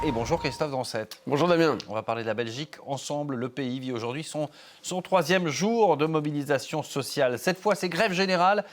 Et bonjour Christophe Drancet. Bonjour Damien. On va parler de la Belgique ensemble. Le pays vit aujourd'hui son troisième jour de mobilisation sociale. Cette fois, c'est grève générale.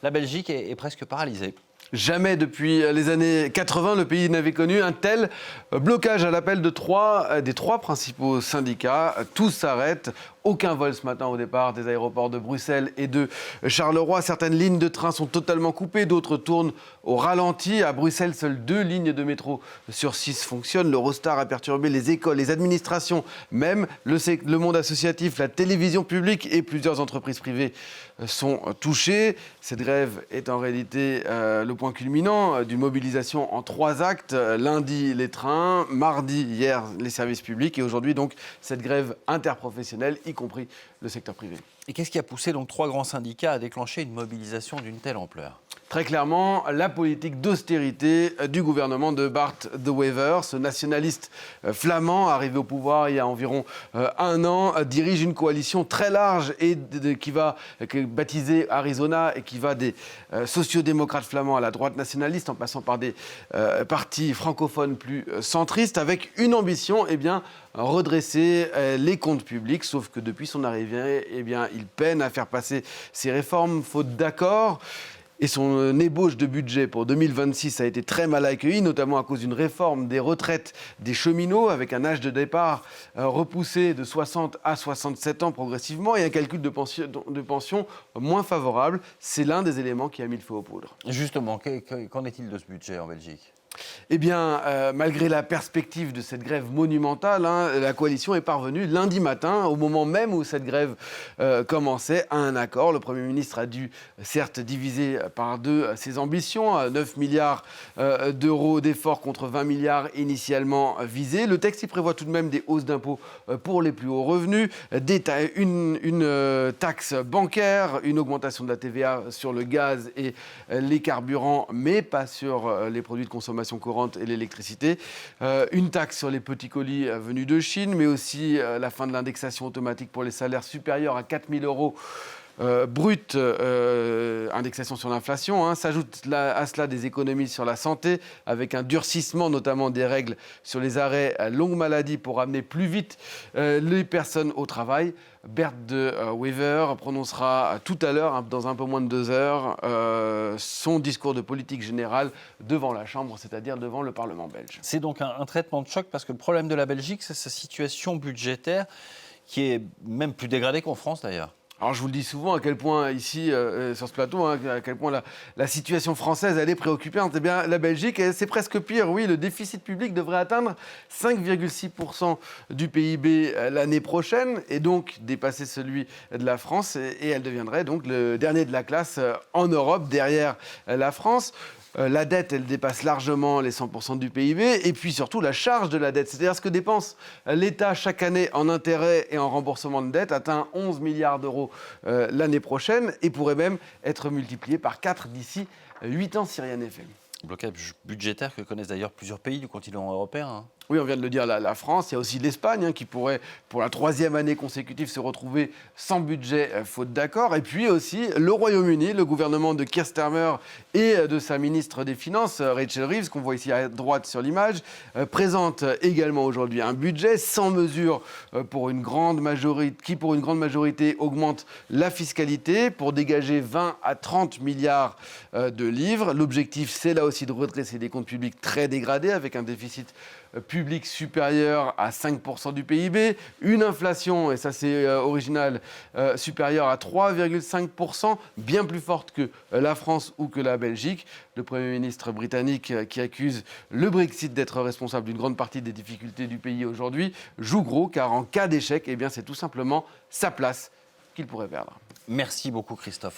La Belgique est presque paralysée. Jamais depuis les années 80, le pays n'avait connu un tel blocage à l'appel des trois principaux syndicats. Tout s'arrête. Aucun vol ce matin au départ des aéroports de Bruxelles et de Charleroi. Certaines lignes de train sont totalement coupées, d'autres tournent au ralenti. À Bruxelles, seules 2 lignes de métro sur 6 fonctionnent. L'Eurostar a perturbé les écoles, les administrations, même le monde associatif, la télévision publique et plusieurs entreprises privées sont touchées. Cette grève est en réalité le point culminant d'une mobilisation en 3 actes. Lundi, les trains, mardi, hier, les services publics et aujourd'hui, donc, cette grève interprofessionnelle, y compris le secteur privé. Et qu'est-ce qui a poussé donc 3 grands syndicats à déclencher une mobilisation d'une telle ampleur ? Très clairement, la politique d'austérité du gouvernement de Bart De Wever, ce nationaliste flamand arrivé au pouvoir il y a environ 1 an, dirige une coalition très large et qui est baptisée Arizona et qui va des sociodémocrates flamands à la droite nationaliste en passant par des partis francophones plus centristes avec une ambition, redresser les comptes publics, sauf que depuis son arrivée, il peine à faire passer ses réformes, faute d'accord. Et son ébauche de budget pour 2026 a été très mal accueillie, notamment à cause d'une réforme des retraites des cheminots, avec un âge de départ repoussé de 60 à 67 ans progressivement et un calcul de pension moins favorable. C'est l'un des éléments qui a mis le feu aux poudres. Justement, qu'en est-il de ce budget en Belgique ? Malgré la perspective de cette grève monumentale, la coalition est parvenue lundi matin, au moment même où cette grève commençait, à un accord. Le Premier ministre a dû, certes, diviser par 2 ses ambitions, 9 milliards d'euros d'efforts contre 20 milliards initialement visés. Le texte y prévoit tout de même des hausses d'impôts pour les plus hauts revenus, une taxe bancaire, une augmentation de la TVA sur le gaz et les carburants, mais pas sur les produits de consommation courante et l'électricité, une taxe sur les petits colis venus de Chine, mais aussi la fin de l'indexation automatique pour les salaires supérieurs à 4 000 euros brut, indexation sur l'inflation. S'ajoute à cela des économies sur la santé, avec un durcissement notamment des règles sur les arrêts à longue maladie pour amener plus vite les personnes au travail. Bart De Wever prononcera tout à l'heure, dans un peu moins de 2 heures, son discours de politique générale devant la Chambre, c'est-à-dire devant le Parlement belge. C'est donc un traitement de choc parce que le problème de la Belgique, c'est sa situation budgétaire qui est même plus dégradée qu'en France d'ailleurs. Alors je vous le dis souvent à quel point ici, sur ce plateau, à quel point la situation française, elle est préoccupante. La Belgique, c'est presque pire. Oui, le déficit public devrait atteindre 5,6% du PIB l'année prochaine et donc dépasser celui de la France. Et elle deviendrait donc le dernier de la classe en Europe, derrière la France. La dette, elle dépasse largement les 100% du PIB. Et puis surtout, la charge de la dette, c'est-à-dire ce que dépense l'État chaque année en intérêts et en remboursement de dette, atteint 11 milliards d'euros l'année prochaine et pourrait même être multiplié par 4 d'ici 8 ans si rien n'est fait. Blocage budgétaire que connaissent d'ailleurs plusieurs pays du continent européen. Oui, on vient de le dire, la France. Il y a aussi l'Espagne qui pourrait, pour la 3e année consécutive, se retrouver sans budget faute d'accord. Et puis aussi le Royaume-Uni, le gouvernement de Keir Starmer et de sa ministre des Finances, Rachel Reeves, qu'on voit ici à droite sur l'image, présente également aujourd'hui un budget sans mesure pour une grande majorité, augmente la fiscalité pour dégager 20 à 30 milliards de livres. L'objectif, c'est là aussi de redresser des comptes publics très dégradés avec un déficit public supérieur à 5% du PIB, une inflation, et ça c'est original, supérieure à 3,5%, bien plus forte que la France ou que la Belgique. Le Premier ministre britannique qui accuse le Brexit d'être responsable d'une grande partie des difficultés du pays aujourd'hui joue gros, car en cas d'échec, c'est tout simplement sa place qu'il pourrait perdre. Merci beaucoup Christophe.